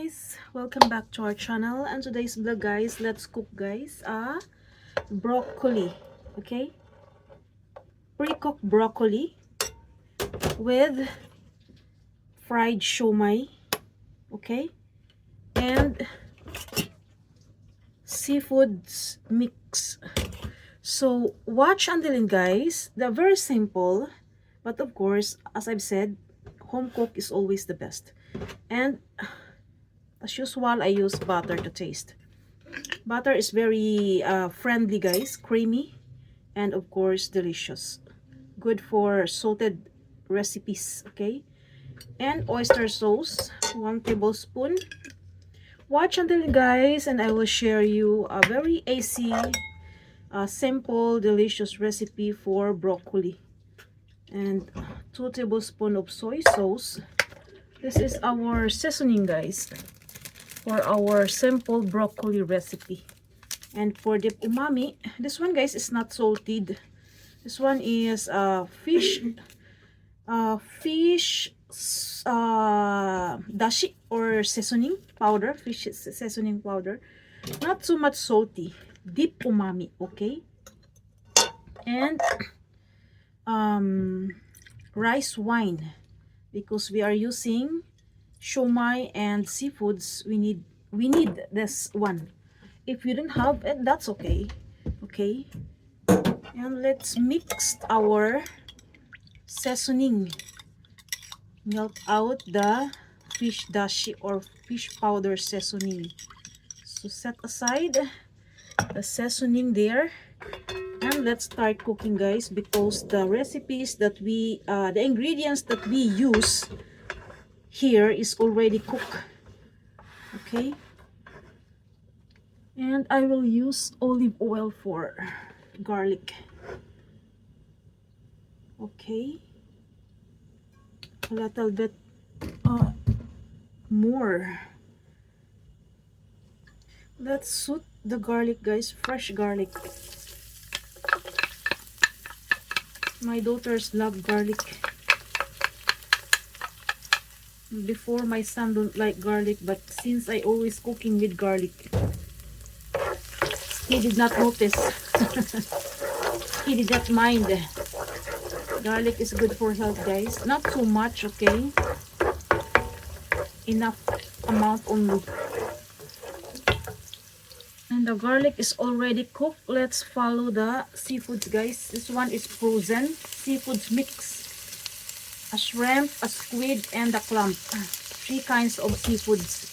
guys, welcome back to our channel. And today's vlog guys, let's cook guys broccoli. Okay, pre-cooked broccoli with fried siomai, okay, and seafoods mix. So watch until end guys. They're very simple, but of course, as I've said, home cook is always the best. And as usual, I use butter to taste. Butter is very friendly guys, creamy, and of course delicious. Good for salted recipes, okay? And oyster sauce, 1 tablespoon. Watch until guys, and I will share you a very easy, simple, delicious recipe for broccoli. And 2 tablespoons of soy sauce. This is our seasoning guys for our simple broccoli recipe. And for the umami, this one guys is not salted. This one is fish dashi or seasoning powder, fish seasoning powder. Not too much salty, deep umami, okay? And rice wine, because we are using siomai and seafoods. We need this one. If you don't have it, that's okay. Okay, and let's mix our seasoning. Melt out the fish dashi or fish powder seasoning. So set aside the seasoning there, and let's start cooking guys, because the recipes that we the ingredients that we use here is already cooked. Okay, and I will use olive oil for garlic. Okay, a little bit more. Let's soak the garlic guys, fresh garlic. My daughters love garlic. Before, my son don't like garlic, but since I always cooking with garlic, he did not notice. He did not mind. Garlic is good for health guys. Not too much, okay? Enough amount only. And the garlic is already cooked. Let's follow the seafoods guys. This one is frozen seafoods mix. A shrimp, a squid, and a clam. 3 kinds of seafoods.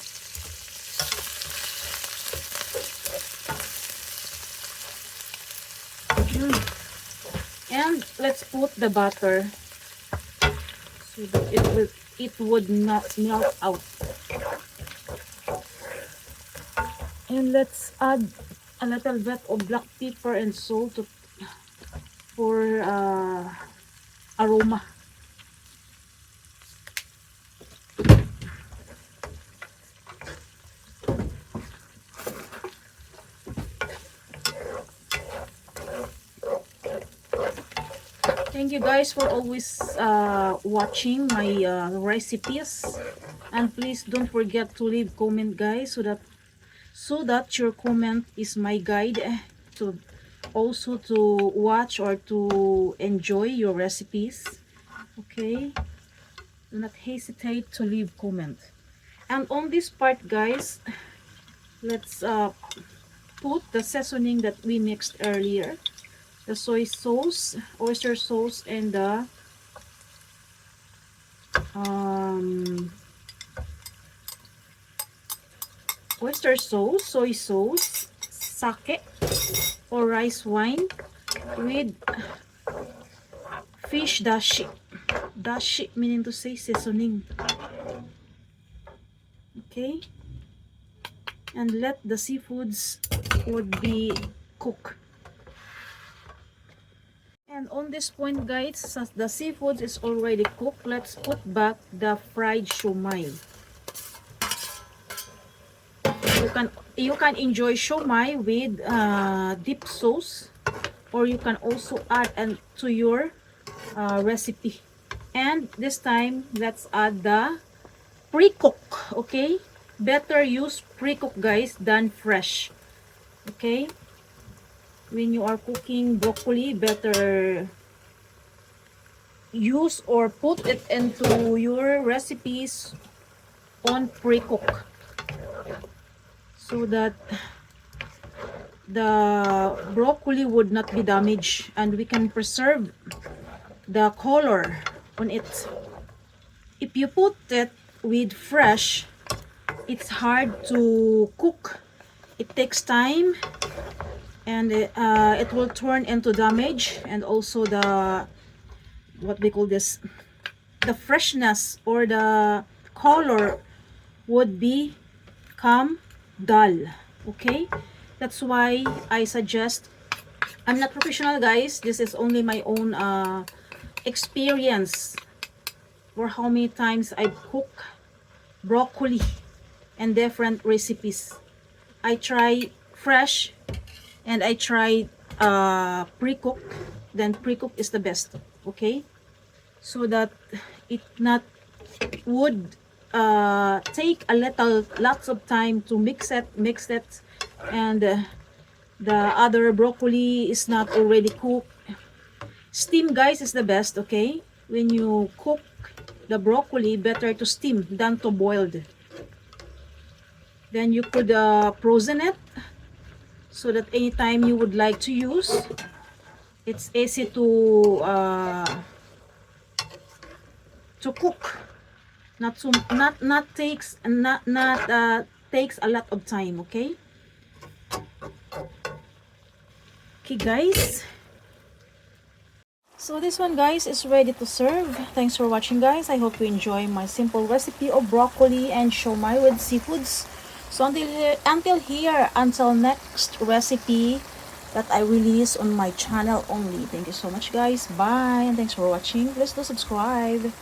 And let's put the butter so that it would not melt out. And let's add a little bit of black pepper and salt for aroma. Thank you guys for always watching my recipes, and please don't forget to leave comment guys, so that your comment is my guide to also to watch or to enjoy your recipes. Okay, do not hesitate to leave comment. And on this part guys, let's put the seasoning that we mixed earlier. The soy sauce, oyster sauce, and the oyster sauce, soy sauce, sake or rice wine with fish dashi. Dashi meaning to say seasoning. Okay, and let the seafoods would be cooked. And on this point guys, since the seafood is already cooked, let's put back the fried siomai. You can enjoy siomai with dip sauce, or you can also add to your recipe. And this time let's add the pre-cook, okay, better use pre-cook guys than fresh. Okay, when you are cooking broccoli, better use or put it into your recipes on pre-cook, so that the broccoli would not be damaged and we can preserve the color on it. If you put it with fresh, it's hard to cook. It takes time, and it will turn into damage, and also the, what we call this, the freshness or the color would become dull. Okay, that's why I suggest, I'm not professional guys, this is only my own experience for how many times I cook broccoli and different recipes. I try fresh and I try pre-cook. Then pre-cook is the best. Okay, so that it not would take lots of time to mix it, and the other broccoli is not already cooked. Steam guys is the best. Okay, when you cook the broccoli, better to steam than to boiled. Then you could frozen it, so that anytime you would like to use, it's easy to cook. Not takes takes a lot of time. Okay, guys, so this one guys is ready to serve. Thanks for watching guys. I hope you enjoy my simple recipe of broccoli and siomai with seafoods. So until next recipe that I release on my channel only. Thank you so much guys. Bye, and thanks for watching. Please do subscribe.